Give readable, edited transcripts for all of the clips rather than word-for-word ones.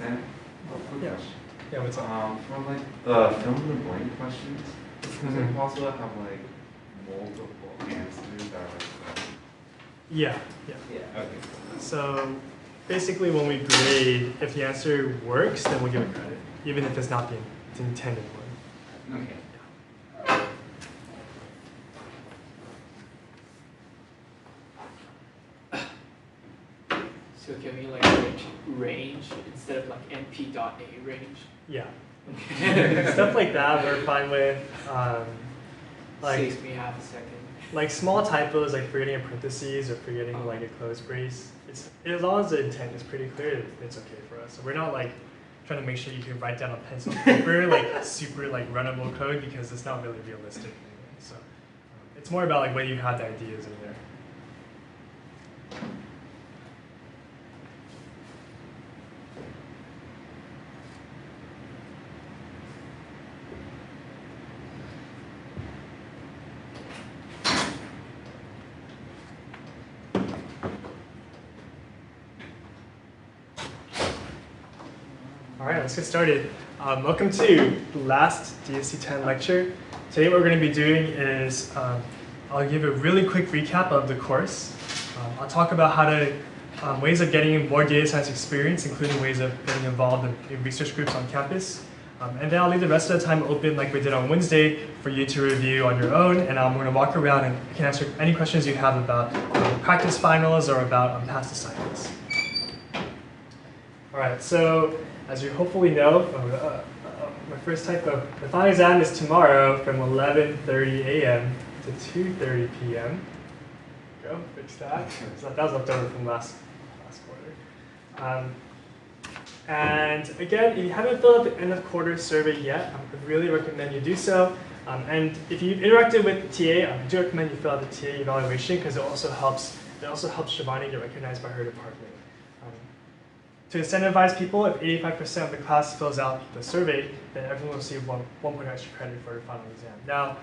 Sam, quick Yeah. question. Yeah, what's up? For like the fill in the blank questions, is it possible to have like multiple answers that are like Yeah. okay. So basically when we grade, if the answer works, then we'll give it credit, even if it's not the intended one. Okay. So can we like write range instead of like np.a range? Yeah. Stuff like that we're fine with. Saves me half a second. Like small typos, like forgetting a parentheses or forgetting like a close brace. As long as the intent is pretty clear, it's okay for us. So we're not like trying to make sure you can write down on pencil and paper like super like runnable code because it's not really realistic anyway. So it's more about like whether you have the ideas in there. All right, let's get started. Welcome to the last DSC 10 lecture. Today what we're going to be doing is I'll give a really quick recap of the course. I'll talk about how to ways of getting more data science experience, including ways of getting involved in research groups on campus. And then I'll leave the rest of the time open like we did on Wednesday for you to review on your own. And we're going to walk around and you can answer any questions you have about practice finals or about past assignments. All right, so as you hopefully know, my first type of the final exam is tomorrow from 11:30 a.m. to 2:30 p.m. Go fix that. So that was left over from last quarter. And again, if you haven't filled out the end of quarter survey yet, I really recommend you do so. And if you've interacted with TA, I do recommend you fill out the TA evaluation because it also helps Shivani get recognized by her department. To incentivize people, if 85% of the class fills out the survey, then everyone will receive one point extra credit for the final exam. Now,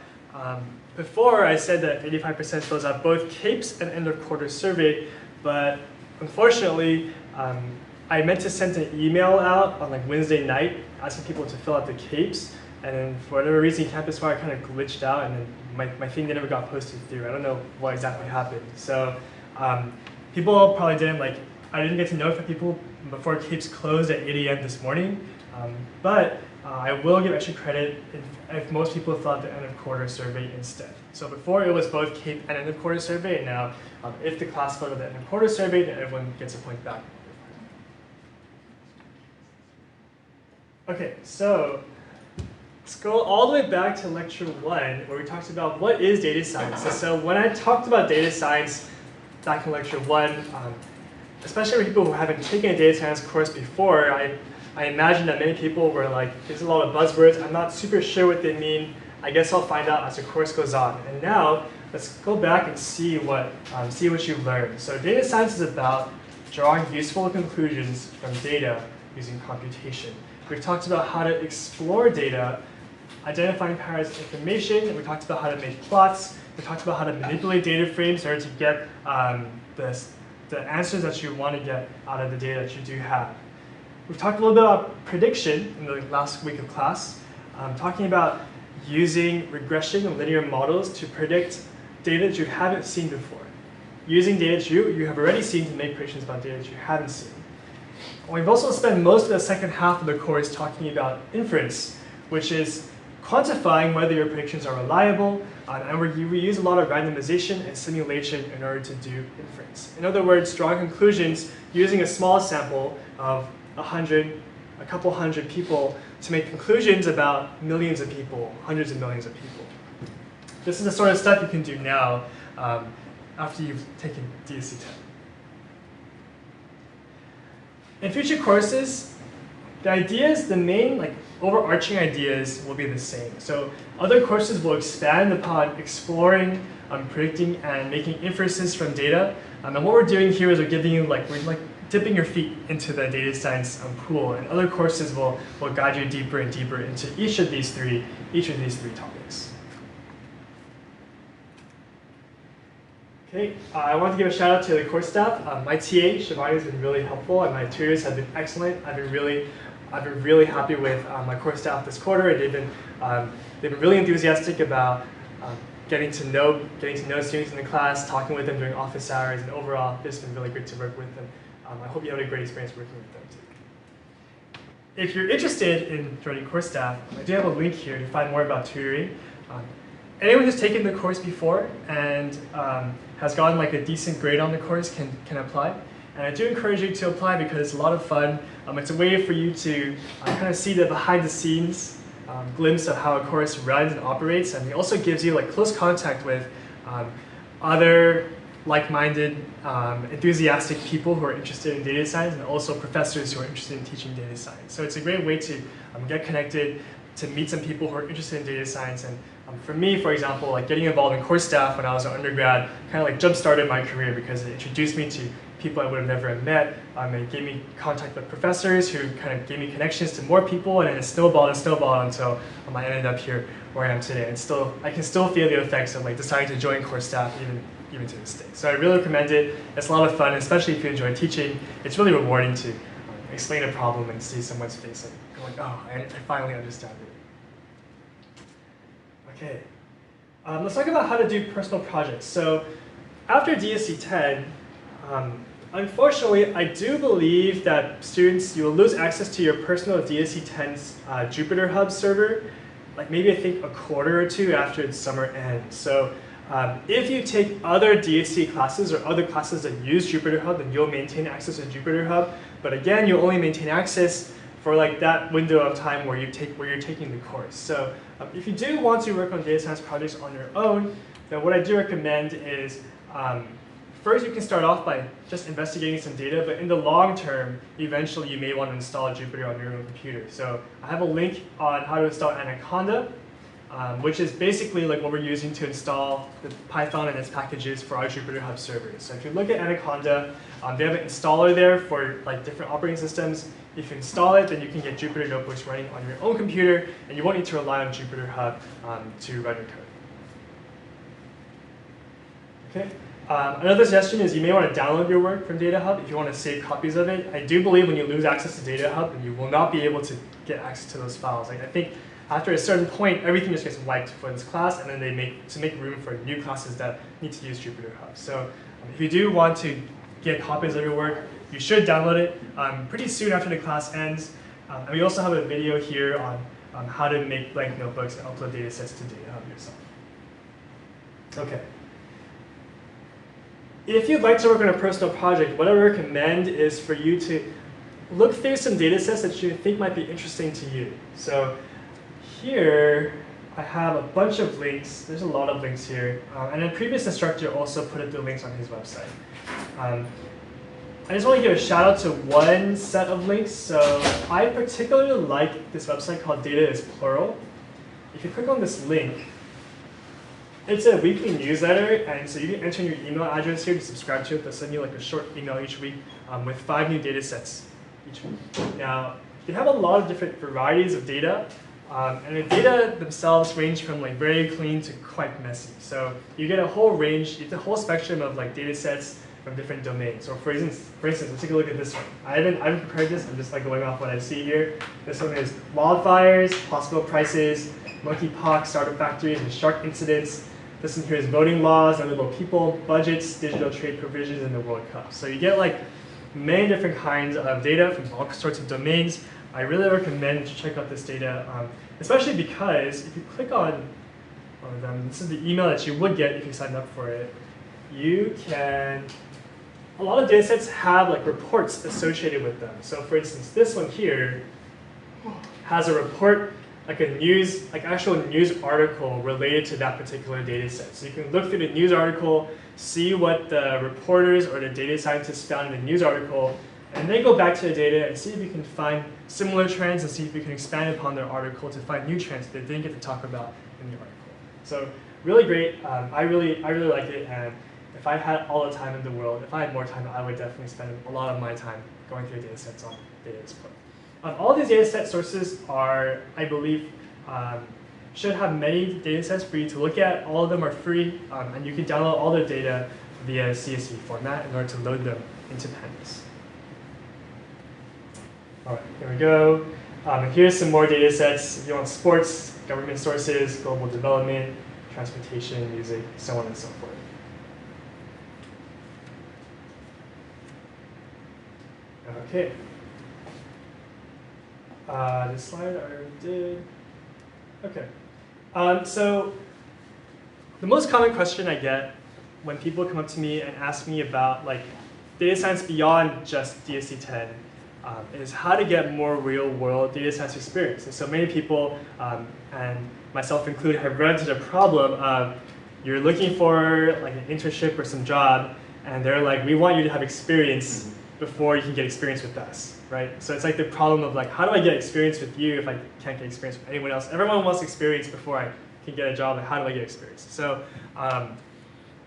before I said that 85% fills out both CAPES and end of quarter survey, but unfortunately, I meant to send an email out on like Wednesday night asking people to fill out the CAPES, and then for whatever reason, Campus Wire kind of glitched out, and then my thing never got posted through. I don't know what exactly happened. So people probably didn't like. I didn't get to notify people before CAPES closed at 8 a.m. this morning, but I will give extra credit if most people fill out the end of quarter survey instead. So before it was both CAPE and end of quarter survey, and now if the class filled out the end of quarter survey, then everyone gets a point back. Okay, so let's go all the way back to lecture 1 where we talked about what is data science. And so when I talked about data science back in lecture 1, especially for people who haven't taken a data science course before, I imagine that many people were like, there's a lot of buzzwords, I'm not super sure what they mean, I guess I'll find out as the course goes on. And now, let's go back and see what you've learned. So data science is about drawing useful conclusions from data using computation. We've talked about how to explore data, identifying patterns of information, and we talked about how to make plots, we talked about how to manipulate data frames in order to get the answers that you want to get out of the data that you do have. We've talked a little bit about prediction in the last week of class, talking about using regression and linear models to predict data that you haven't seen before. Using data that you have already seen to make predictions about data that you haven't seen. And we've also spent most of the second half of the course talking about inference, which is quantifying whether your predictions are reliable, and we use a lot of randomization and simulation in order to do inference. In other words, drawing conclusions using a small sample of a couple hundred people to make conclusions about millions of people, hundreds of millions of people. This is the sort of stuff you can do now after you've taken DSC 10. In future courses, the main overarching ideas will be the same. So other courses will expand upon exploring, predicting, and making inferences from data. And what we're doing here is we're giving you we're dipping your feet into the data science pool, and other courses will guide you deeper and deeper into each of these three topics. Okay, I want to give a shout out to the course staff. My TA, Shivani, has been really helpful, and my tutors have been excellent. I've been really happy with my course staff this quarter, and they've been really enthusiastic about getting to know students in the class, talking with them during office hours, and overall, it's been really great to work with them. I hope you have a great experience working with them too. If you're interested in joining course staff, I do have a link here to find more about tutoring. Anyone who's taken the course before and has gotten like a decent grade on the course can apply. And I do encourage you to apply because it's a lot of fun. It's a way for you to kind of see the behind the scenes glimpse of how a course runs and operates, and it also gives you like close contact with other like-minded, enthusiastic people who are interested in data science, and also professors who are interested in teaching data science. So it's a great way to get connected, to meet some people who are interested in data science. And for me, for example, like getting involved in course staff when I was an undergrad kind of like jump-started my career because it introduced me to people I would have never met. It gave me contact with professors who kind of gave me connections to more people, and then it snowballed and snowballed until I ended up here where I am today. And I can still feel the effects of like deciding to join course staff even to this day. So I really recommend it. It's a lot of fun, especially if you enjoy teaching. It's really rewarding to explain a problem and see someone's face and go like, oh, I finally understand it. Okay, let's talk about how to do personal projects. So after DSC 10, unfortunately, I do believe that students, you will lose access to your personal DSC 10's Jupyter Hub server, like maybe I think a quarter or two after its summer ends. So if you take other DSC classes or other classes that use Jupyter Hub, then you'll maintain access to Jupyter Hub. But again, you'll only maintain access for like that window of time where you're taking the course. So if you do want to work on data science projects on your own, then what I do recommend is first you can start off by just investigating some data, but in the long term, eventually you may want to install Jupyter on your own computer. So I have a link on how to install Anaconda, which is basically like what we're using to install the Python and its packages for our Jupyter Hub servers. So if you look at Anaconda, they have an installer there for like different operating systems. If you install it, then you can get Jupyter Notebooks running on your own computer, and you won't need to rely on Jupyter Hub to run your code. Okay. Another suggestion is you may want to download your work from Data Hub if you want to save copies of it. I do believe when you lose access to Data Hub, then you will not be able to get access to those files. Like I think after a certain point, everything just gets wiped for this class, and then they make room for new classes that need to use Jupyter Hub. So if you do want to get copies of your work, you should download it pretty soon after the class ends. And we also have a video here on how to make blank notebooks and upload data sets to Data Hub yourself. Okay. If you'd like to work on a personal project, what I recommend is for you to look through some data sets that you think might be interesting to you. So here, I have a bunch of links. There's a lot of links here. And a previous instructor also put the links on his website. I just want to give a shout out to one set of links. So I particularly like this website called Data is Plural. If you click on this link, it's a weekly newsletter, and so you can enter your email address here to subscribe to it. They'll send you like a short email each week with 5 new data sets each week. Now, they have a lot of different varieties of data, and the data themselves range from like very clean to quite messy. So you get a whole range, it's a whole spectrum of like data sets from different domains. So for instance, let's take a look at this one. I haven't prepared this, I'm just like going off what I see here. This one is wildfires, hospital prices, monkeypox, startup factories, and shark incidents. This one here is voting laws, vulnerable people, budgets, digital trade provisions, and the World Cup. So you get like many different kinds of data from all sorts of domains. I really recommend you check out this data, especially because if you click on one of them, this is the email that you would get if you signed up for it. You can, a lot of data sets have like reports associated with them. So for instance, this one here has a report, like a news, like actual news article related to that particular data set. So you can look through the news article, see what the reporters or the data scientists found in the news article, and then go back to the data and see if you can find similar trends and see if you can expand upon their article to find new trends that they didn't get to talk about in the article. So really great. I really like it, and if I had all the time in the world, if I had more time, I would definitely spend a lot of my time going through data sets on Data is Plural. All these data set sources are, I believe, should have many data sets for you to look at. All of them are free, and you can download all the data via CSV format in order to load them into Pandas. All right, here we go. And here's some more data sets. If you want sports, government sources, global development, transportation, music, so on and so forth. Okay. This slide I already did. Okay. So the most common question I get when people come up to me and ask me about like data science beyond just DSC-10 is how to get more real-world data science experience. And so many people, and myself included, have run into the problem of you're looking for like an internship or some job, and they're like, we want you to have experience before you can get experience with us, right? So it's like the problem of like, how do I get experience with you if I can't get experience with anyone else? Everyone wants experience before I can get a job, and how do I get experience? So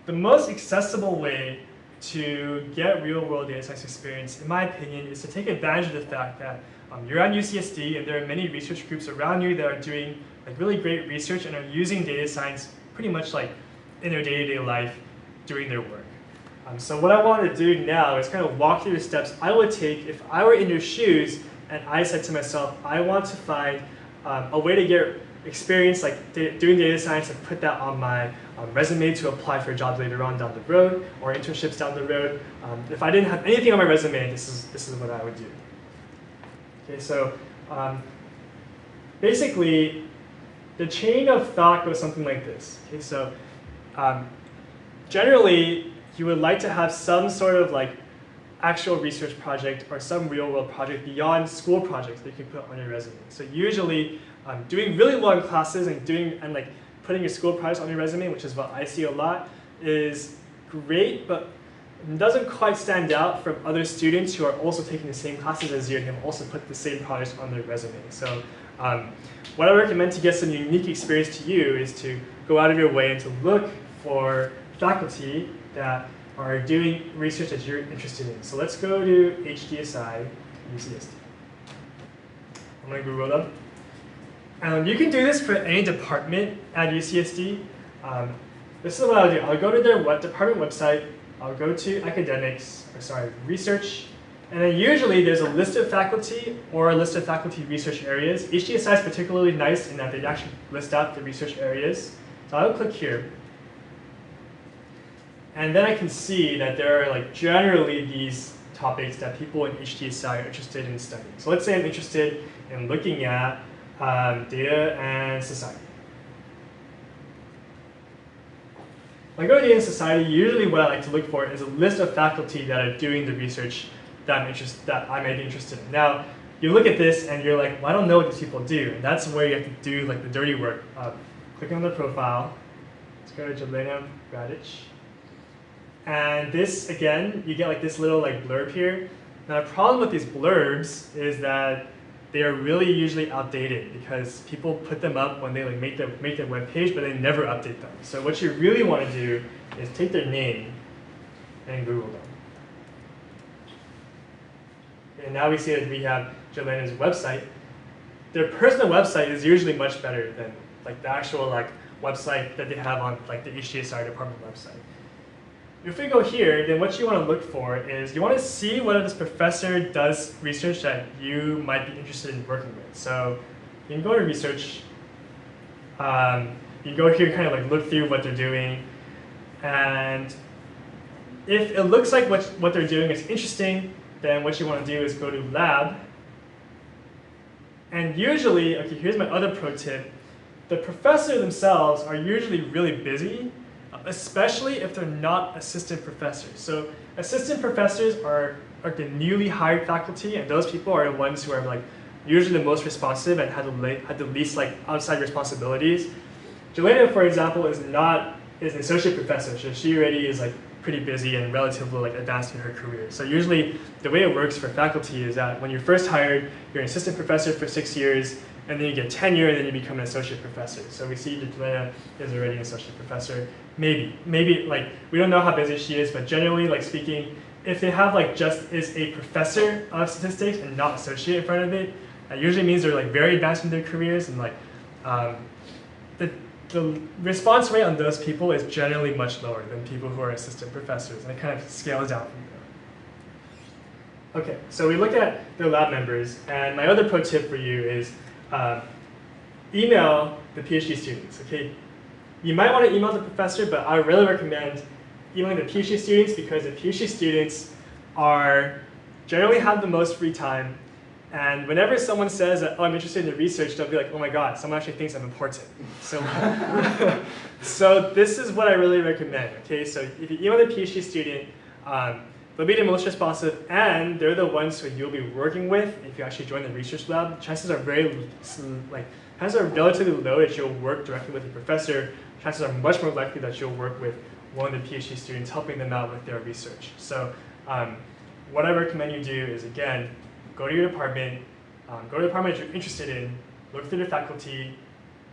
the most accessible way to get real-world data science experience, in my opinion, is to take advantage of the fact that you're at UCSD and there are many research groups around you that are doing like really great research and are using data science pretty much like in their day-to-day life doing their work. So what I want to do now is kind of walk through the steps I would take if I were in your shoes and I said to myself, I want to find a way to get experience like doing data science and put that on my resume to apply for jobs later on down the road or internships down the road. If I didn't have anything on my resume, this is what I would do. Okay, so basically the chain of thought goes something like this. Okay, so generally you would like to have some sort of like actual research project or some real world project beyond school projects that you can put on your resume. So usually doing really well in classes and like putting your school projects on your resume, which is what I see a lot, is great, but doesn't quite stand out from other students who are also taking the same classes as you and have also put the same projects on their resume. So what I recommend to get some unique experience to you is to go out of your way and to look for faculty that are doing research that you're interested in. So let's go to HDSI, UCSD. I'm going to Google them. And you can do this for any department at UCSD. This is what I'll do. I'll go to their department website. I'll go to research. And then usually there's a list of faculty or a list of faculty research areas. HDSI is particularly nice in that they actually list out the research areas. So I'll click here. And then I can see that there are like generally these topics that people in HDSI are interested in studying. So let's say I'm interested in looking at data and society. When I go to data and society, usually what I like to look for is a list of faculty that are doing the research that I may be interested in. Now, you look at this and you're like, well, I don't know what these people do. And that's where you have to do like the dirty work. Click on the profile. Let's go to Jelena Radic. And this, again, you get like this little like blurb here. Now the problem with these blurbs is that they are really usually outdated because people put them up when they like make their web page, but they never update them. So what you really want to do is take their name and Google them. And now we see that we have Jelena's website. Their personal website is usually much better than like the actual like website that they have on like the HDSI department website. If we go here, then what you want to look for is you want to see whether this professor does research that you might be interested in working with. So you can go to research. You can go here and kind of like look through what they're doing. And if it looks like what they're doing is interesting, then what you want to do is go to lab. And usually, okay, here's my other pro tip. The professors themselves are usually really busy, especially if they're not assistant professors. So assistant professors are the newly hired faculty, and those people are the ones who are like usually the most responsive and had the least like outside responsibilities. Jelena, for example, is an associate professor, so she already is like pretty busy and relatively like advanced in her career. So usually the way it works for faculty is that when you're first hired, you're an assistant professor for 6 years, and then you get tenure, and then you become an associate professor. So we see that Jelena is already an associate professor. Maybe like, we don't know how busy she is, but generally like speaking, if they have like just is a professor of statistics and not associate in front of it, that usually means they're like very advanced in their careers, and like the the response rate on those people is generally much lower than people who are assistant professors, and it kind of scales down from there. Okay, so we looked at the lab members, and my other pro tip for you is email the PhD students, okay? You might want to email the professor, but I really recommend emailing the PhD students because the PhD students generally have the most free time. And whenever someone says that, oh, I'm interested in the research, they'll be like, oh my God, someone actually thinks I'm important. So, so this is what I really recommend, okay? So if you email the PhD student, they'll be the most responsive, and they're the ones who you'll be working with if you actually join the research lab. Chances are relatively low that you'll work directly with the professor. Chances are much more likely that you'll work with one of the PhD students, helping them out with their research. So what I recommend you do is, again, go to your department, go to the department that you're interested in, look through the faculty.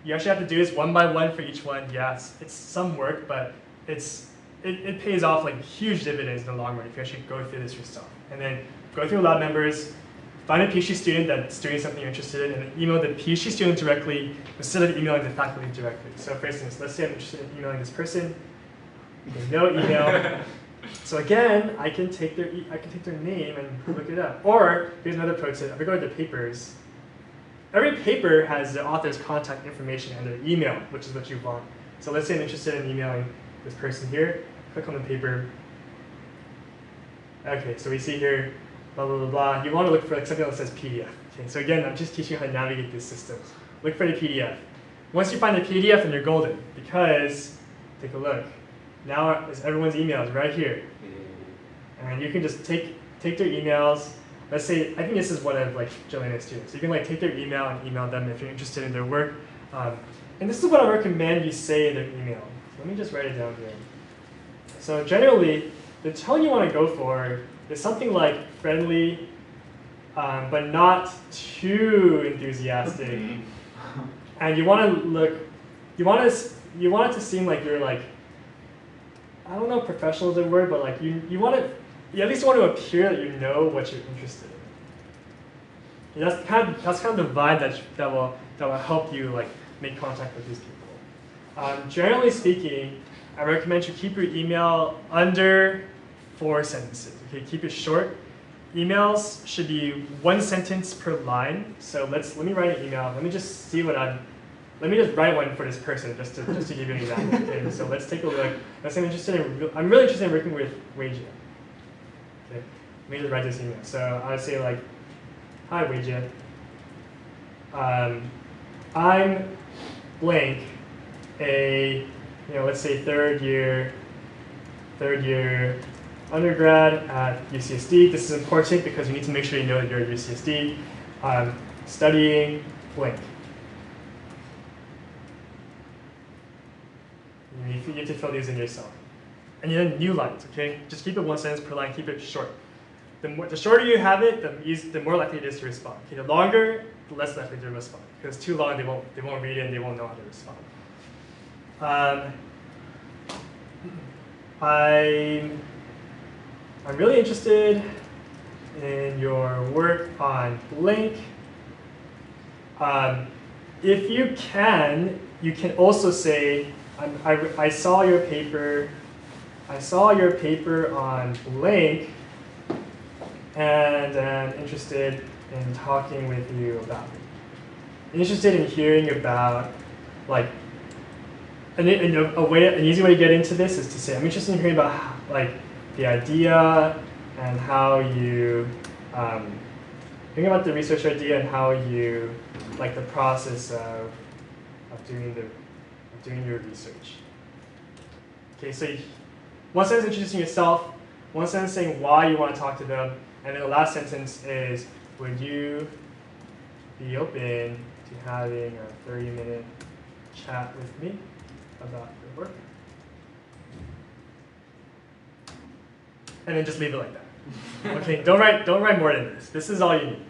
You actually have to do this one by one for each one. Yes, it's some work, but it pays off like huge dividends in the long run if you actually go through this yourself. And then go through lab members, find a PhD student that's doing something you're interested in, and then email the PhD student directly instead of emailing the faculty directly. So for instance, let's say I'm interested in emailing this person. No email. So again, I can take their name and look it up. Or here's another pro tip. If we go to the papers, every paper has the author's contact information and their email, which is what you want. So let's say I'm interested in emailing this person here. Click on the paper. Okay, so we see here, blah, blah, blah, blah. You want to look for like something that says PDF. Okay, so again, I'm just teaching you how to navigate this system. Look for the PDF. Once you find the PDF, then you're golden, because, take a look. Now everyone's email is right here. And you can just take their emails. Let's say, I think this is one of like Jelena's students. You can like take their email and email them if you're interested in their work. And this is what I recommend you say in their email. Let me just write it down here. So generally, the tone you want to go for is something like friendly, but not too enthusiastic. And you want it to seem like you're like, I don't know if professional is a word, but like you at least want to appear that you know what you're interested in. And that's kind of the vibe that will help you like make contact with these people. Generally speaking, I recommend you keep your email under 4 sentences. Okay, keep it short. Emails should be 1 sentence per line. So let me write an email. Let me just write one for this person just to give you an example. Okay, so let's take a look. Let's say I'm really interested in working with Weijia. Okay, let me just write this email. So I would say like, hi Weijia. I'm blank, let's say third year undergrad at UCSD. This is important because you need to make sure you know that you're at UCSD. Studying blank. You have to fill these in yourself. And then new lines, okay? Just keep it 1 sentence per line, keep it short. The shorter you have it, the more likely it is to respond. Okay, the longer, the less likely to respond. Because too long, they won't read it and they won't know how to respond. I'm really interested in your work on blank. If you can also say, I saw your paper on blank, and I'm interested in talking with you about it. I'm interested in hearing about, like, an easy way to get into this is to say, I'm interested in hearing about, like, the idea and how you, think about the research idea and how you, like, the process of doing your research. Okay, so 1 sentence introducing yourself, 1 sentence saying why you want to talk to them, and then the last sentence is, would you be open to having a 30-minute chat with me about your work? And then just leave it like that. Okay, don't write more than this. This is all you need.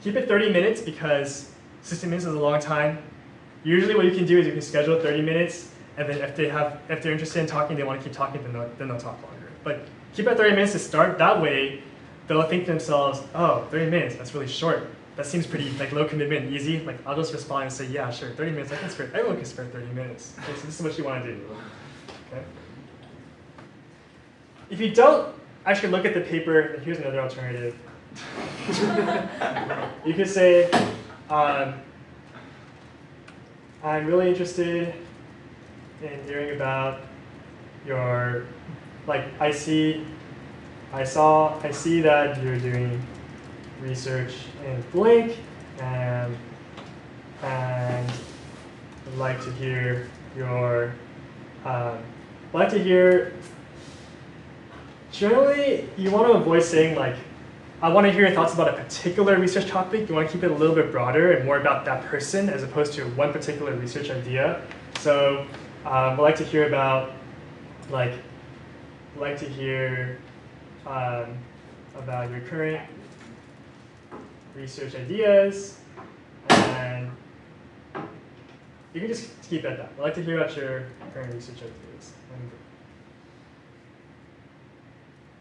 Keep it 30 minutes because 60 minutes is a long time. Usually what you can do is you can schedule 30 minutes, and then if they're interested in talking, they want to keep talking, then they'll talk longer. But keep it 30 minutes to start. That way, they'll think to themselves, oh, 30 minutes, that's really short. that seems pretty like low commitment and easy. Like I'll just respond and say, yeah, sure, 30 minutes. Everyone can spare 30 minutes. Okay, so this is what you want to do. Okay. If you don't actually look at the paper, then here's another alternative. You could say, I'm really interested in hearing about your, like I see that you're doing research in blank, and I'd like to hear your, generally you want to avoid saying like, I want to hear your thoughts about a particular research topic. You want to keep it a little bit broader and more about that person as opposed to one particular research idea. So I'd like to hear about, about your current research ideas, and you can just keep it at that. I'd like to hear about your current research ideas.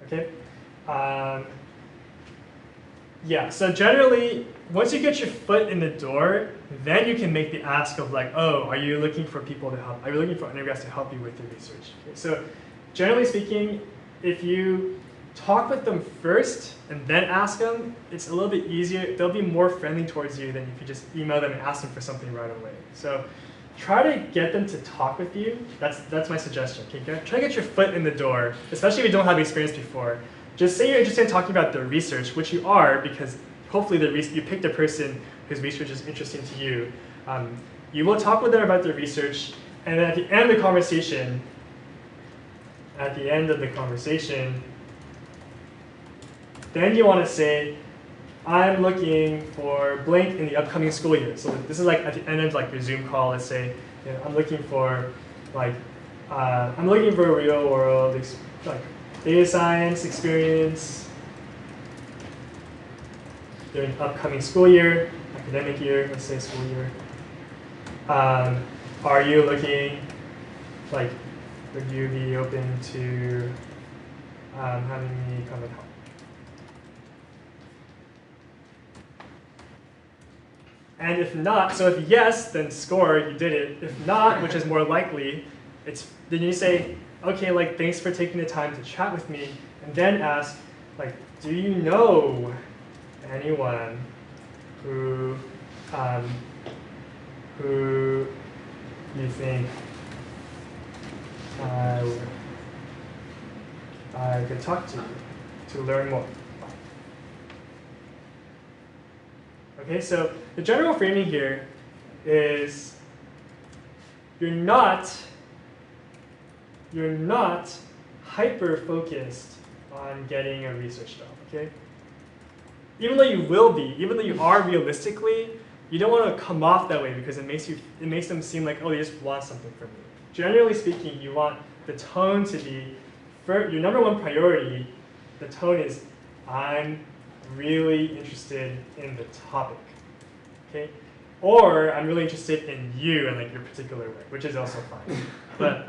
Okay. Yeah, so generally, once you get your foot in the door, then you can make the ask of like, oh, are you looking for people to help? Are you looking for undergrads to help you with your research? Okay, so generally speaking, if you talk with them first and then ask them, it's a little bit easier. They'll be more friendly towards you than if you just email them and ask them for something right away. So try to get them to talk with you. That's my suggestion. Okay? Try to get your foot in the door, especially if you don't have experience before. Just say you're interested in talking about the research, which you are, because hopefully you picked a person whose research is interesting to you. You will talk with them about their research, and then at the end of the conversation, then you want to say, I'm looking for blank in the upcoming school year. So this is like at the end of like your Zoom call. Let's say, you know, I'm looking for a real world data science experience during upcoming school year, academic year, let's say school year. Are you looking, would you be open to having me come and help? And if not, so if yes, then score, you did it. If not, which is more likely, then you say, okay, thanks for taking the time to chat with me, and then ask, do you know anyone who you think I could talk to learn more? Okay, so the general framing here is you're not hyper-focused on getting a research job, okay? Even though you will be, even though you are realistically, you don't want to come off that way because it makes them seem like, oh, they just want something from you. Generally speaking, you want the tone to be, for your number one priority, the tone is, I'm really interested in the topic, okay? Or I'm really interested in you and your particular work, which is also fine. But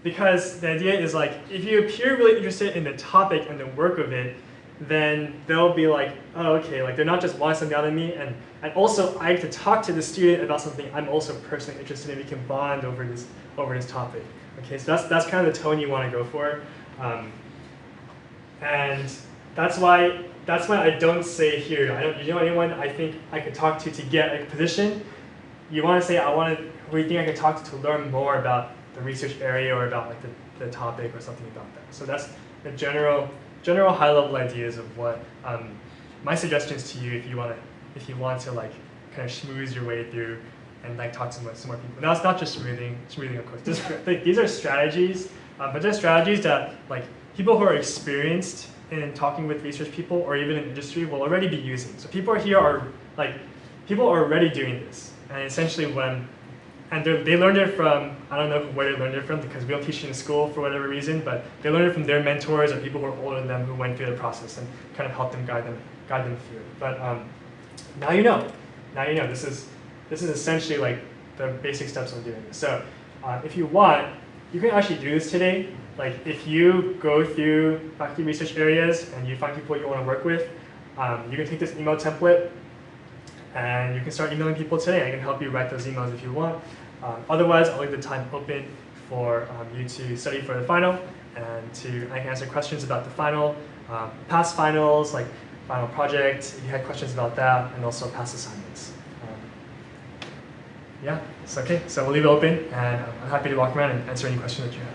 because the idea is if you appear really interested in the topic and the work of it, then they'll be like, oh, okay, they're not just wanting something out of me, and also I get to talk to the student about something I'm also personally interested in. We can bond over this topic. Okay, so that's kind of the tone you want to go for, and that's why I don't say here, you know anyone I think I could talk to get a position. You want to say who you think I could talk to learn more about the research area or about the topic or something about that. So that's the general high-level ideas of what my suggestions to you if you want to kind of schmooze your way through and talk to some more people. Now it's not just smoothing of course. These are strategies, but they're strategies that people who are experienced in talking with research people or even in industry will already be using. So people are already doing this, and essentially they learned it from, I don't know where they learned it from because we don't teach it in school for whatever reason, but they learned it from their mentors or people who are older than them who went through the process and kind of helped them guide them through it. But now you know. This is essentially the basic steps of doing this. So if you want, you can actually do this today. If you go through faculty research areas and you find people you want to work with, You can take this email template and you can start emailing people today. I can help you write those emails if you want. Otherwise, I'll leave the time open for you to study for the final and I can answer questions about the final, past finals, like final project, if you had questions about that, and also past assignments. Yeah, it's okay. So we'll leave it open, and I'm happy to walk around and answer any questions that you have.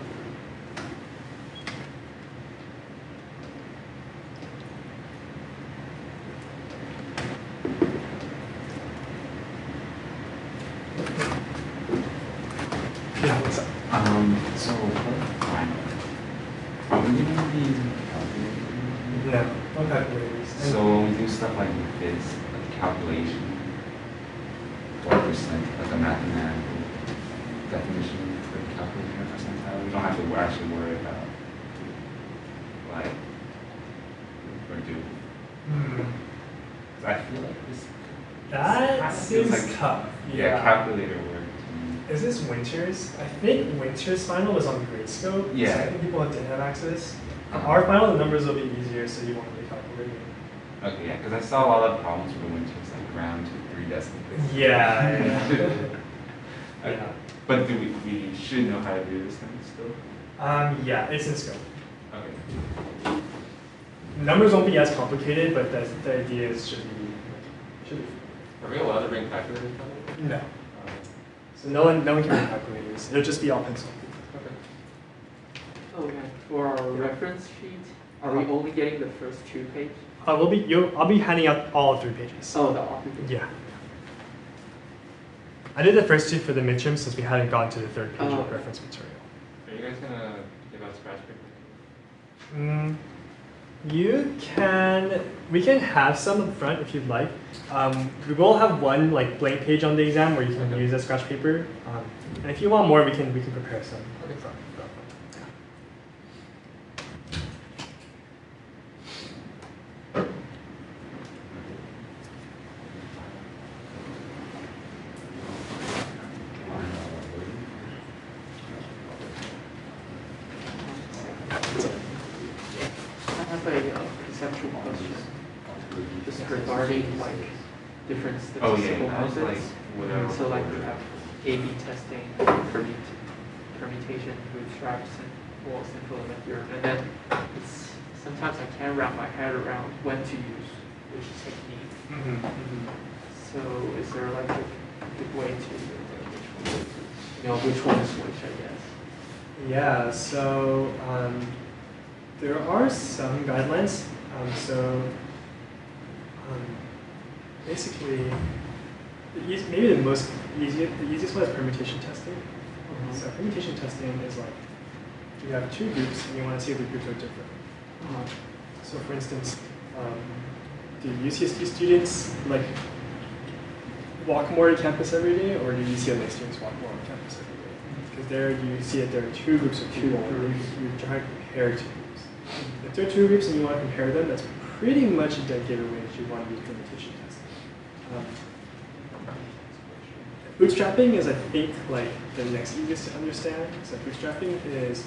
Yeah, what's up? So fine. Are we gonna be using calculators? No, no calculators. So when we do stuff like this, like calculation, or like a mathematical definition for the calculator or something, we don't have to actually worry about like or do. I feel like this. That kinda feels seems like, tough. Yeah, calculator work to me. Is this Winter's? I think Winter's final was on Gradescope. Yeah. So I think people didn't have access. Uh-huh. Our final, the numbers will be easier, so you won't really calculate it. Okay, yeah, because I saw a lot of problems for the winters, like round to 3 decimal places. Yeah. Okay. Yeah. But do we should know how to do this thing still? Yeah, it's in scope. Okay. Numbers won't be as complicated, but the ideas should be. Are we allowed to bring calculators down? No. So no one can bring calculators. It'll just be all pencil. Okay. Oh, and for our reference sheet, are we only getting the first 2 pages? I'll be handing out all 3 pages. Oh, the author. Yeah. I did the first 2 for the midterm since we hadn't gone to the 3rd page Oh. of reference material. Are you guys gonna give out scratch paper? We can have some up front if you'd like. We will have one like blank page on the exam where you can Okay. use as scratch paper. And if you want more, we can prepare some. Okay. I have a conceptual question. Just regarding like different Oh statistical yeah, I was like, methods. whatever. So like we have A/B testing, permutation, bootstraps, and well, central limit theorem, and then it's sometimes I can't wrap my head around when to use which technique. So is there like a good way to which one is which, I guess? Yeah. So there are some guidelines. Basically, maybe the easiest one is permutation testing. So permutation testing is like you have 2 groups and you want to see if the groups are different. So for instance, do UCSD students like walk more to campus every day, or do UCLA students walk more on campus every day? Because there you see that there are 2 groups of people, and you try to compare 2 groups. If there are 2 groups and you want to compare them, that's pretty much a dead giveaway that you want to use permutation testing. Bootstrapping is, I think, like the next easiest to understand. So bootstrapping is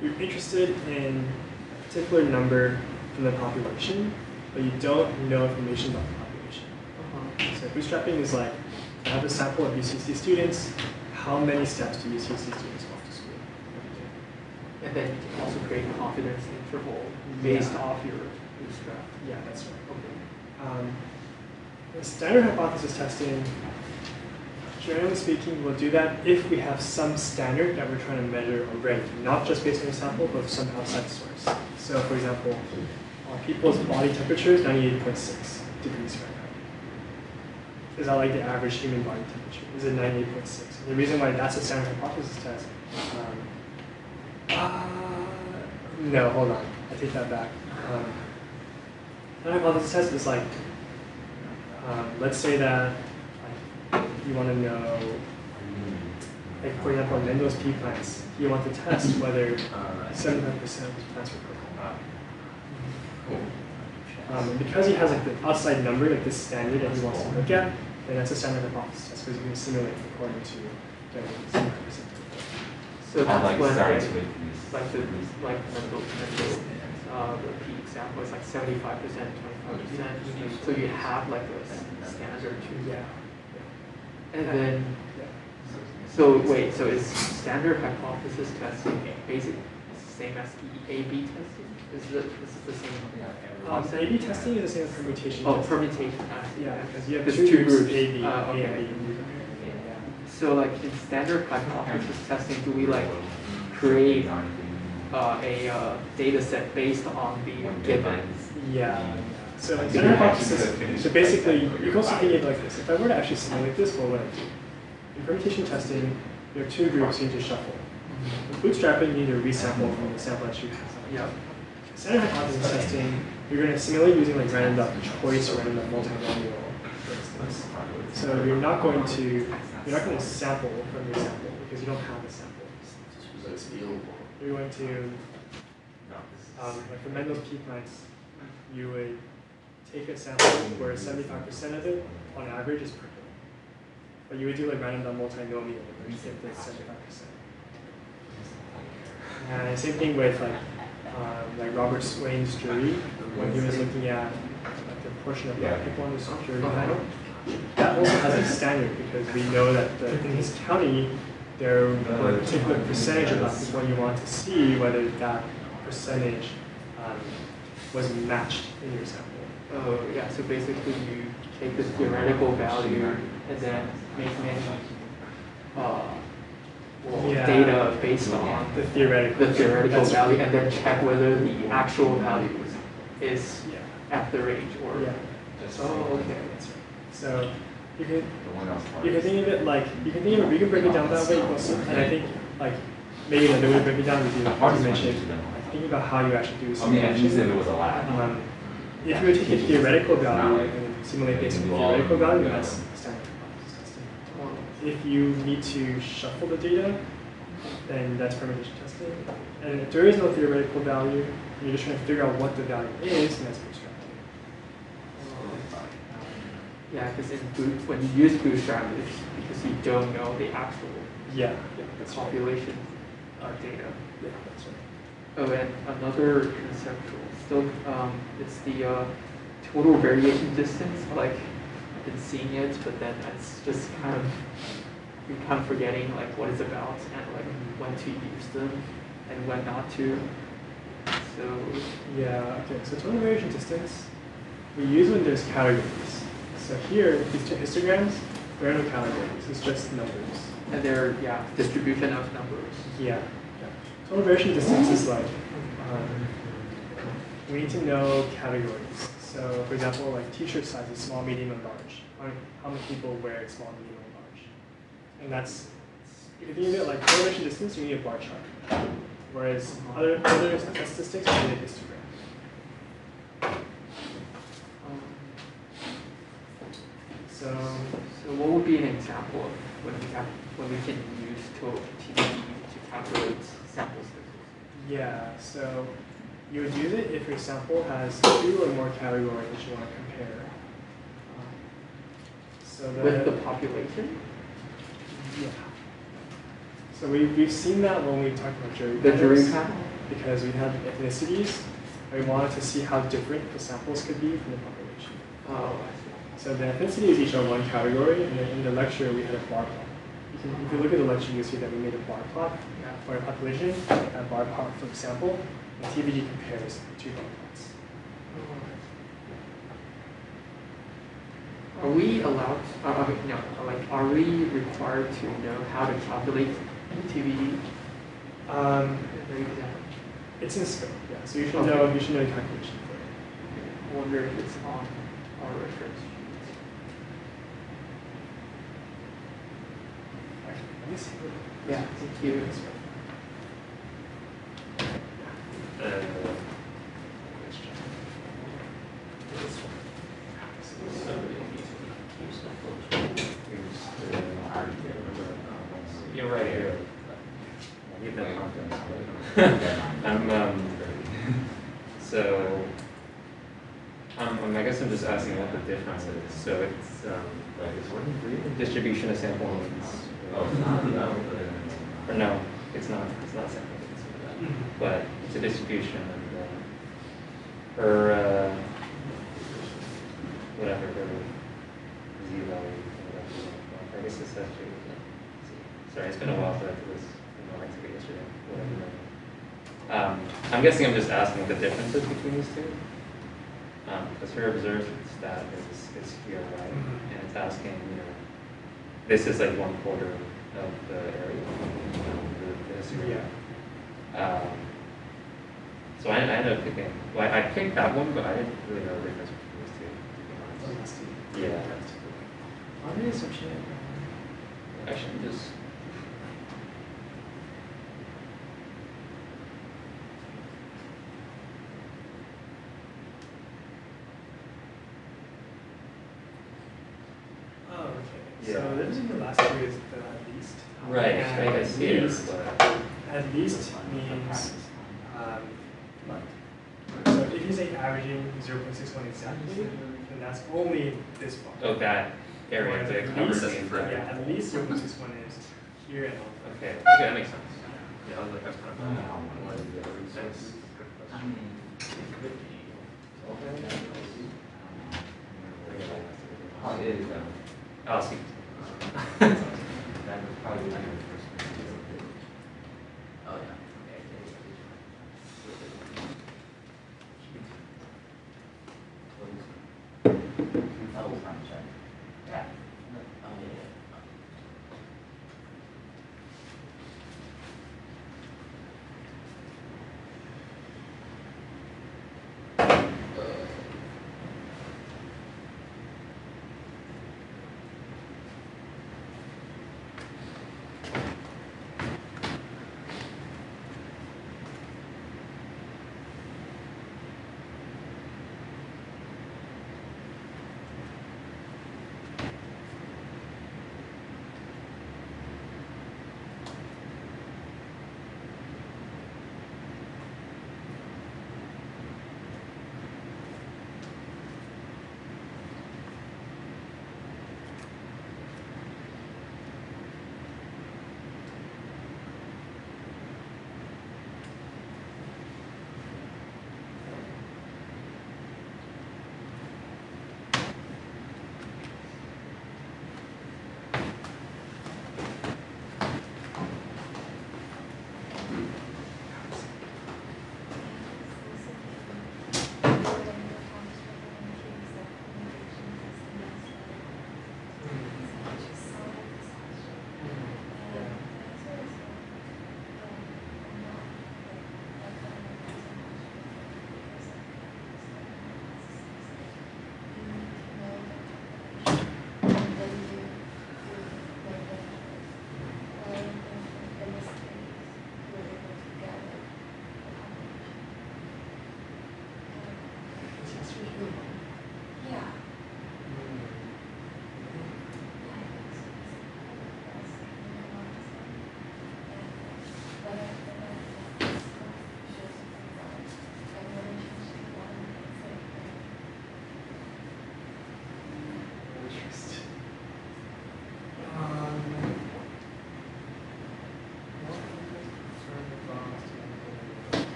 you're interested in a particular number from the population, but you don't know information about the population. So bootstrapping is like, I have a sample of UCSD students. How many steps do UCSD students walk to school every day? And then you can also create a confidence interval based off your bootstrap. Yeah, that's right. Okay. The standard hypothesis testing, generally speaking, we'll do that if we have some standard that we're trying to measure already, not just based on a sample, but some outside source. So, for example, people's body temperature is 98.6 degrees Fahrenheit. Is that like the average human body temperature? Is it 98.6? The reason why that's a standard hypothesis test. No, hold on. I take that back. Standard hypothesis test is like, let's say that you want to know, like for example, Mendel's pea plants. You want to test whether 75% of his plants were purple. Because he has like the outside number, like this standard that he wants to look at, then that's a standard hypothesis test because you can simulate according to getting 75%. So that's like when starts they- with this. like Mendel. the peak sample is like 75%, 25%. So you have like a standard too. Yeah. And then, Yeah. so wait, so is standard hypothesis testing basic same as A/B testing? This is the same concept? A/B testing is the same as permutation Oh, testing. permutation. Yeah, because you have Because two groups, A, A, B, A, okay. and B. So like in standard hypothesis testing, do we like create a data set based on the given? Yeah. So in standard hypothesis, so basically, you can also think of it like this. If I were to actually simulate this, what would I do? In permutation testing, you have two groups you need to shuffle. With bootstrapping, you need to resample from the sample that you have. Yeah. Standard hypothesis testing, you're going to simulate using like random choice or random multinomial, for instance. So you're not going to sample from your sample because you don't have a sample. You're going to like for Mendel's P-plants, you would take a sample where 75% of it on average is purple. But you would do like random multinomial where you get this 75%. And same thing with like Robert Swain's jury, when he was looking at like, the portion of black people on his jury panel. That also has a standard because we know that in his county, there were a particular percentage of black people, and you want to see whether that percentage was matched in your sample. Oh, yeah, so basically you take the theoretical value and then make many Yeah. data based on The theoretical, the value and then check whether the actual value is Yeah. at the range or. Yeah. Oh, okay. That's right. So you can think of it like you can break it down that way also. And I think like maybe the way to break it down would be like you mentioned, like thinking about how you actually do simulation. it was a lab. If you were to take a theoretical value and simulate based on the theoretical value, that's standard hypothesis testing. If you need to shuffle the data, then that's permutation testing. And if there is no theoretical value, and you're just trying to figure out what the value is, then that's bootstrapping. Yeah, because when you use Bootstrap, it's because you don't know the actual Yeah, that's right. population data. Yeah, that's right. Oh, and another conceptual, still, it's the total variation distance. Like, I've been seeing it, but then it's just you're kind of forgetting like what it's about and like when to use them and when not to. So Yeah, okay, so total variation distance, we use when there's categories. So here, these two histograms, there are no categories, it's just numbers. and they're distribution of numbers. Yeah. Total variation distance is like, we need to know categories. So for example, like t-shirt sizes, small, medium, and large. How many people wear small, medium, and large? And that's, if you think of it like total variation distance, you need a bar chart. Whereas other statistics, you need a histogram. So what would be an example of when we can use total TDD to calculate sample sizes? Yeah, so you would use it if your sample has 2 or more categories that you want to compare. With the population? Yeah. So we've seen that when we talked about jury The jury panels, panel? because we had ethnicities, and we wanted to see how different the samples could be from the population. Oh, I see. So the ethnicities each are one category, and then in the lecture we had a bar plot. If you look at the lecture, you'll see that we made a bar plot for our population, a bar plot for the sample, and TVD compares 2 bar plots. Are we allowed, are we required to know how to calculate TVD? It's in scope, yeah. So you should know the calculation for it. I wonder if it's on our reference sheet. Actually, let me see. Yeah, thank you. You're right here. Get that So, I guess I'm just asking what the difference is. So it's distribution of sample means. Or no, it's not sample means. But it's a distribution. And her, whatever, her Z value, whatever. I guess it's actually, sorry, it's been a while since I did this, I took it yesterday, whatever. I'm guessing I'm just asking what the difference is between these two. Because her observed stat is here, right? Mhm. And it's asking, this is like 1/4 of the area, the history. Yeah. So I ended up picking, well, I picked that one, but I didn't really know the difference between these two, to be honest. Yeah. Why are you searching it? I should just. Oh, okay. Yeah. So this is the last two is the at least. Right, And I see it, least, but. at least means, so if you say averaging 0.61 exactly, then that's only this far. Oh, that area, Whereas the at cover least, scene. yeah, at least 0.61 is here and all. Okay, that makes sense. Yeah, I was like, that's kind of. That's good question. How it is, I'll see. that would probably be like the first one. Oh, yeah. That was time check. Yeah. Oh, yeah.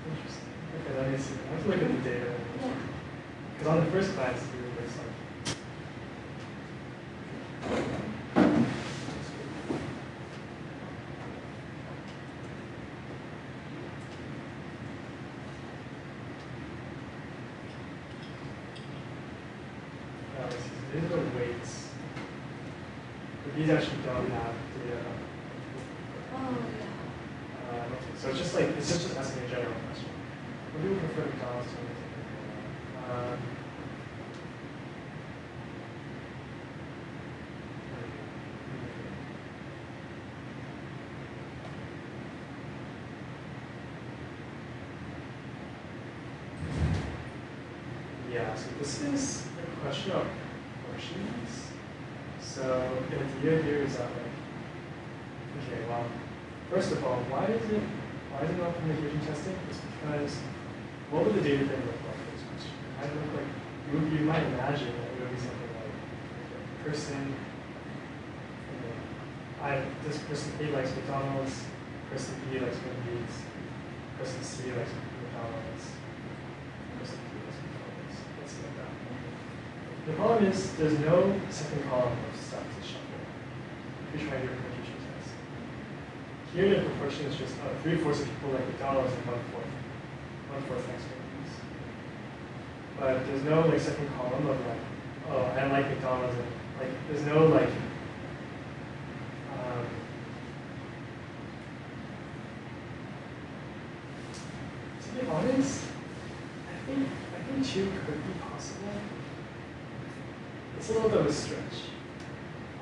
Interesting. Okay, let me see. Let's look at the data. Because on the first glance, it looks like. These are the weights. But these actually don't have data. Oh, yeah. Okay, so it's just like, it's just asking a general question. What do you prefer McDonald's to anything? Yeah, so this is a question of proportions. So the idea here is that like, okay, well, first of all, why is it not communication testing? It's because what would the data frame look like for this question? It might look like you might imagine that it would be something like a person, this person A likes McDonald's, person B likes Wendy's, person C likes McDonald's, person D likes McDonald's. Let's see like that. The problem is there's no second column of stuff to shuffle if you're trying to do a communication test. Here the proportion is just 3/4 of people like McDonald's and 1/4 likes Wendy's. But there's no like second column of like, oh, I like McDonald's, and like there's no like to be honest, I think 2 could be possible. It's a little bit of a stretch.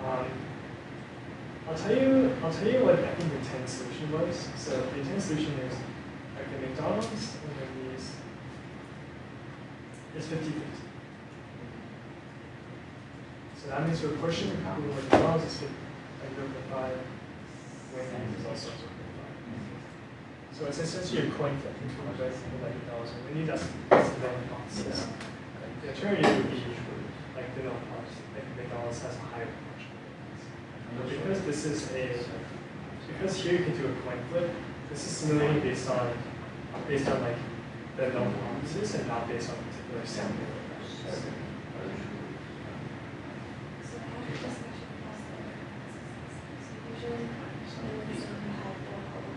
I'll tell you what I think the intended solution was. So the intended solution is like the McDonald's and Wendy's is 50-50. So that means the proportion of people who like McDonald's is 0.5, Wendy's is also 0.5. So it's essentially a coin flip between both people like McDonald's and Wendy's. That's the known hypothesis. The alternative would be like the known hypothesis, like McDonald's has a higher proportion of Wendy's. But because here you can do a coin flip, this is similarly based on like the known hypothesis and not based on a particular sample. So how do you discussion across the hypothesis? So usually when you have the whole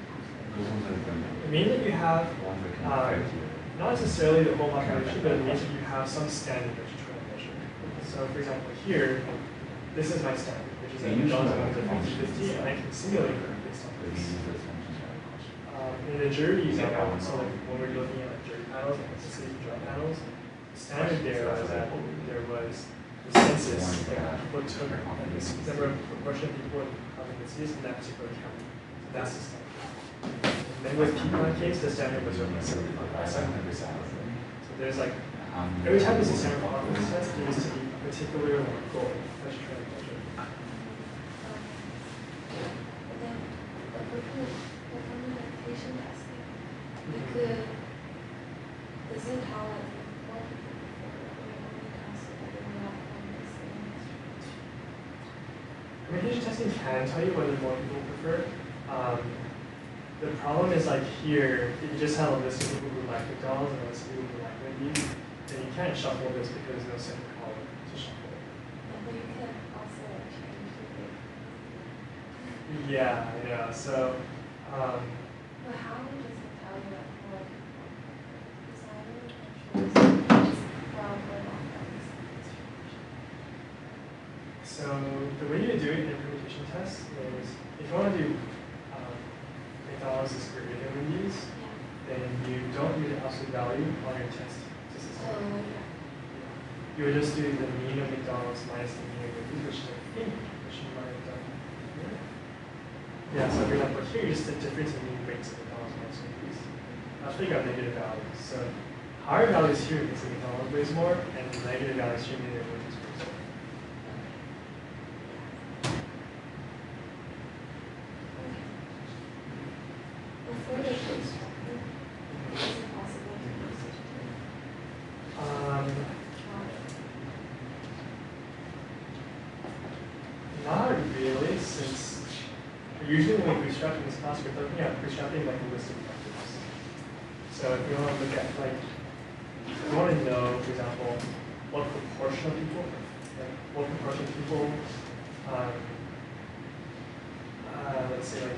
It means that you have Ones that can affect you. not necessarily the whole population, but it means that you have some standard that you're trying to measure. So for example, here, this is my standard, which is that McDonald's is 50-50, and I can simulate it based on But we this. use this function to have a question. In the jury example, so like when we're looking at like jury panels and city jury panels, the standard there was that there was the census, like people took like this number of proportion of people in the cities in that particular county. So that's the standard. And then with Piedmont case, the standard was 0.75. So there's like, every time there's a standard for confidence test, there needs to be a particular goal that you're trying to measure. And then the communication testing, you could, does it tell like what people prefer, or you only test it whether or not one is the same? Communication testing can tell you whether more people prefer. The problem is like here, if you just have a list of people who like McDonald's and a list of people who like Wendy's, then you can't shuffle this because there's no second column to shuffle. But you can also like change the date. Yeah, yeah. So, But how does it tell you like what people prefer? Because I really confused from the long-term distribution. so the way you do it in a communication test is if you want to do McDonald's is greater than Wendy's, Yeah. then you don't use the absolute value on your test system. Oh, yeah. You would just do the mean of McDonald's minus the mean of Wendy's, which is I think which you might have done here. Yeah, so for example, here you just the difference in mean weights of McDonald's minus Wendy's. That's why you got negative values. So higher values here means that McDonald's weighs more, and negative values here mean that Wendy's weighs more. Before the case structure, is it possible to use such a Not really, since usually when we're bootstrapping this class, we're looking at bootstrapping like a list of vectors. So if you want to look at like we want to know, for example, what proportion of people, um, let's say like,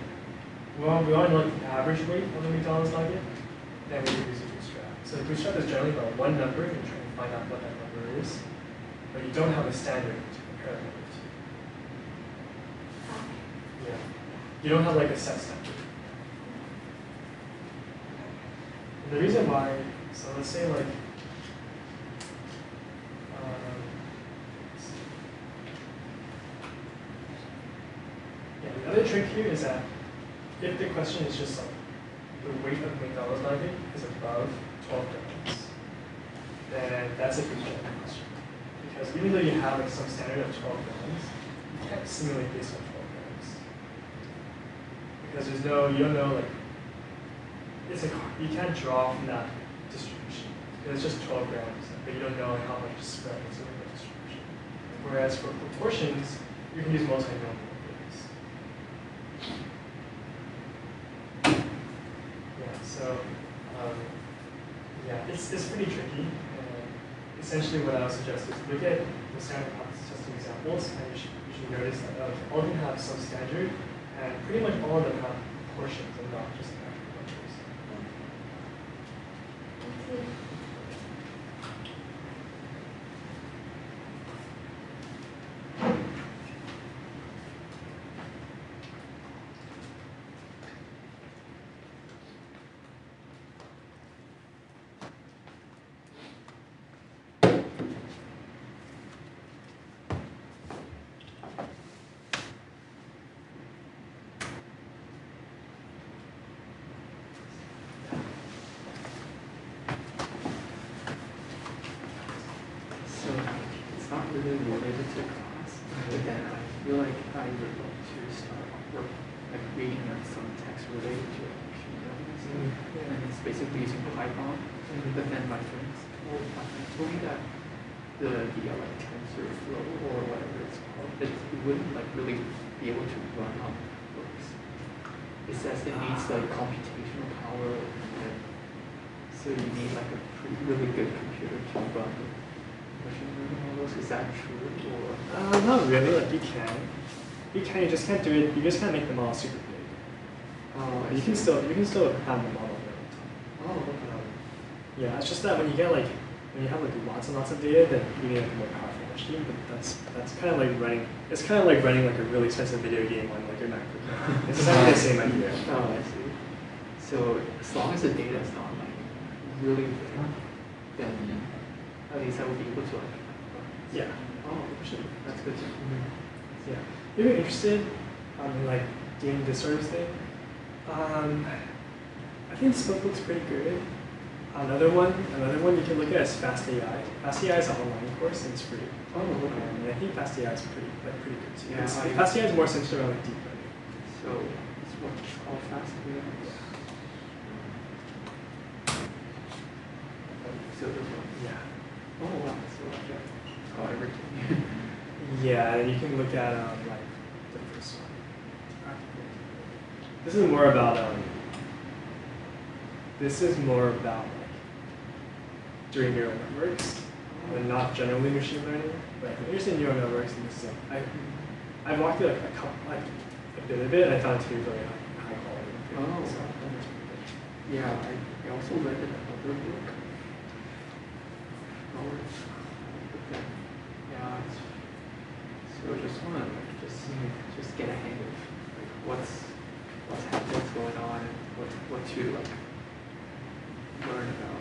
we want to know like the average weight of the McDonald's nugget, then we can use a bootstrap. So the bootstrap is generally about one number, and you're trying to find out what that number is, but you don't have a standard to compare that number to. Yeah. You don't have like a set standard. And the reason why, so let's say like, let's see. Yeah, the other trick here is that if the question is just like the weight of McDonald's nugget is above 12 grams, then that's a bootstrap question. Because even though you have like some standard of 12 grams, you can't simulate based on 12 grams. Because there's no, you don't know like, it's like, you can't draw from that distribution. Because it's just 12 grams, but you don't know how much is spread into the distribution. Whereas for proportions, you can use multinomial ways. Yeah, so, yeah, it's pretty tricky. Essentially what I would suggest is look at the standard hypothesis testing examples, and you should notice that all of them have some standard, and pretty much all of them have proportions and not just actual numbers. Okay. So it's not really related to class, but then I feel like I would like to start work, like reading some text related to machine learning and stuff. And it's basically using Python. But then my friends told me that the like TensorFlow or whatever it's called, it wouldn't like really be able to run on books. It says it needs like computational power, and so you need like a really good computer to run machine learning models. Is that true or? Not really, like you can. You just can't do it, you just can't make the model super big. Oh, I You can see. still have the model there. Oh, okay. Yeah, it's just that when you get like, when you have like lots and lots of data, then you need like a more powerful machine, but that's kind of like running, it's kind of like running like a really expensive video game on like your MacBook. It's exactly the same idea. Oh, I see. So as long as the data is not like really big, then at least I will be able to like. Yeah. Oh, actually, that's good to know. Yeah. If you're interested in like doing this sort of thing, I think Spoke looks pretty good. Another one you can look at is FastAI. FastAI is an online course and it's free. Oh, okay. And I think FastAI is pretty good too. Yeah, FastAI is more centered around like deep learning. So it's what's called fast AI. So this one. Yeah. Oh wow, so okay. It's called everything. Yeah, and you can look at like the first one. This is more about like doing neural networks, and not generally machine learning. But if you're interested in neural networks, and this is like I've walked through like a bit of it, and I found it to be really high quality. Oh. So, that's pretty good. Yeah, I also read another book. Oh, okay. Yeah, so I just want to like just get a hang of like what's happening, what's going on, and what to like learn about.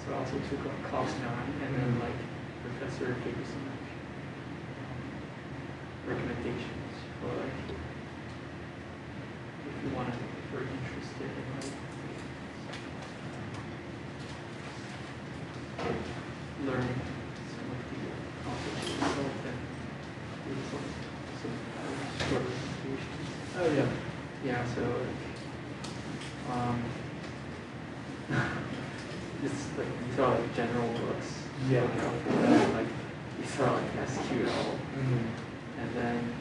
So I also took like class 9, and then like professor gave me some like recommendations for like if you want to, if you're interested in like learning some of the concepts yourself and do some short recommendations. Oh yeah. Yeah, so like, It's like these are like general books. Yeah. Like these are like SQL, and then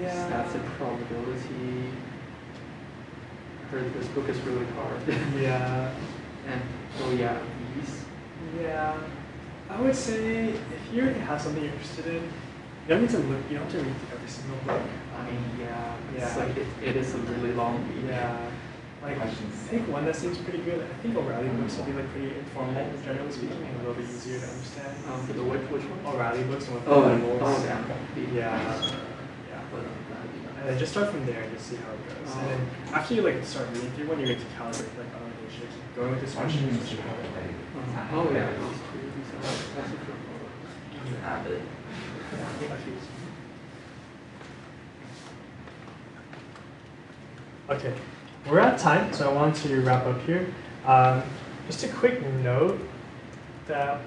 stats and probability. I heard this book is really hard. Yeah. And oh yeah, these. Yeah. I would say if you already have something you're interested in, you don't need to look. You don't have to read every single book. I mean, yeah, it's Yeah. like it is a really long read. Yeah. Like, pick one that seems pretty good. I think O'Reilly books will be like pretty informal, generally speaking, and a little bit easier to understand. For the which one? O'Reilly books and what Oh, animals. yeah. Yeah. Yeah. And then just start from there and just see how it goes. And then after you like start reading through one, you get to calibrate like automation. Going with this Why don't you question. just have it like, Oh yeah, these two. These are also from You have it. Okay, we're at time, so I want to wrap up here. Just a quick note that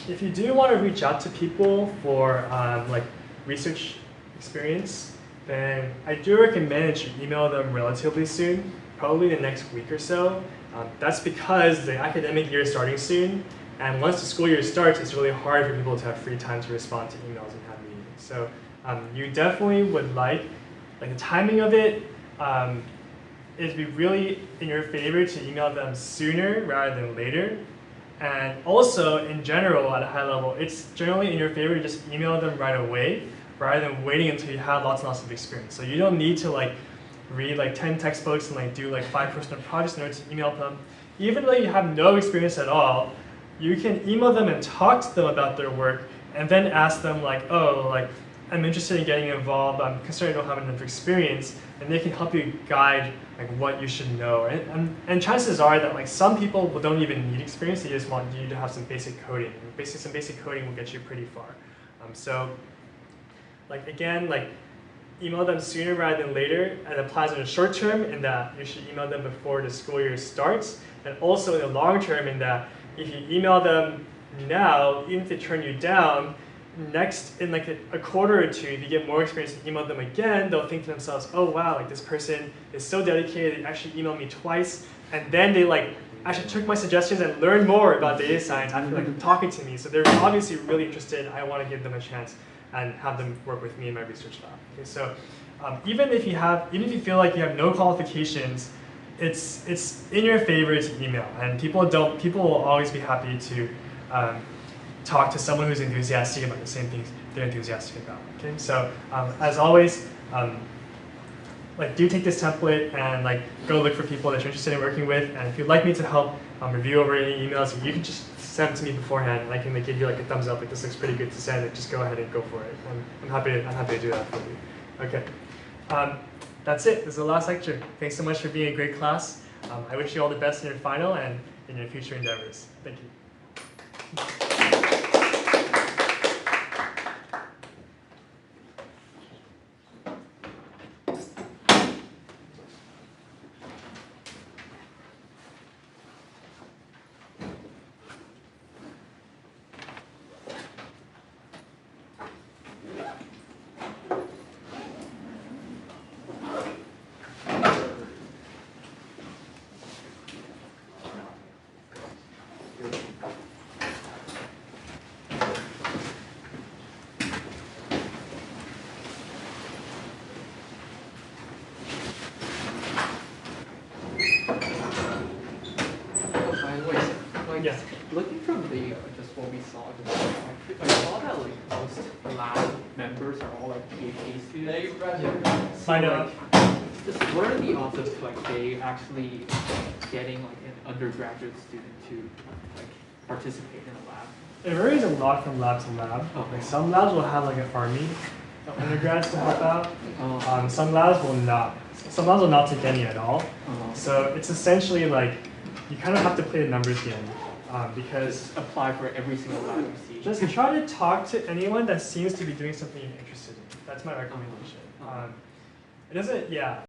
if you do want to reach out to people for like research experience, then I do recommend that you email them relatively soon, probably the next week or so. That's because the academic year is starting soon, and once the school year starts, it's really hard for people to have free time to respond to emails and have meetings. So you definitely would like the timing of it. It'd be really in your favor to email them sooner rather than later. And also, in general, at a high level, it's generally in your favor to just email them right away rather than waiting until you have lots and lots of experience. So you don't need to read 10 textbooks and do 5 personal projects in order to email them. Even though you have no experience at all, you can email them and talk to them about their work and then ask them I'm interested in getting involved, I'm concerned I don't have enough experience, and they can help you guide what you should know. And chances are that some people don't even need experience, they just want you to have some basic coding. And some basic coding will get you pretty far. Again, email them sooner rather than later, and it applies in the short term in that you should email them before the school year starts, and also in the long term in that if you email them now, even if they turn you down, next in a quarter or two, if you get more experience and email them again, they'll think to themselves, oh wow, this person is so dedicated, they actually emailed me twice, and then they actually took my suggestions and learned more about data science after talking to me. So they're obviously really interested. I want to give them a chance and have them work with me in my research lab. Okay, so even if you feel like you have no qualifications, it's in your favor to email, and people will always be happy to talk to someone who's enthusiastic about the same things they're enthusiastic about. Okay, so as always, do take this template and go look for people that you're interested in working with. And if you'd like me to help review over any emails, you can just send it to me beforehand, and I can give you a thumbs up. This looks pretty good to send. Just go ahead and go for it. I'm happy to do that for you. Okay, that's it. This is the last lecture. Thanks so much for being a great class. I wish you all the best in your final and in your future endeavors. Thank you. Yeah. Looking from just what we saw, I saw that most lab members are all PhD students. I know. Just what are the odds of they actually getting an undergraduate student to participate in a lab? It varies a lot from lab to lab. Okay. Some labs will have an army of undergrads to help out. Some labs will not. Some labs will not take any at all. So it's essentially you kind of have to play the numbers game. Because apply for every single lab you see. just try to talk to anyone that seems to be doing something you're interested in. That's my recommendation. It doesn't, yeah.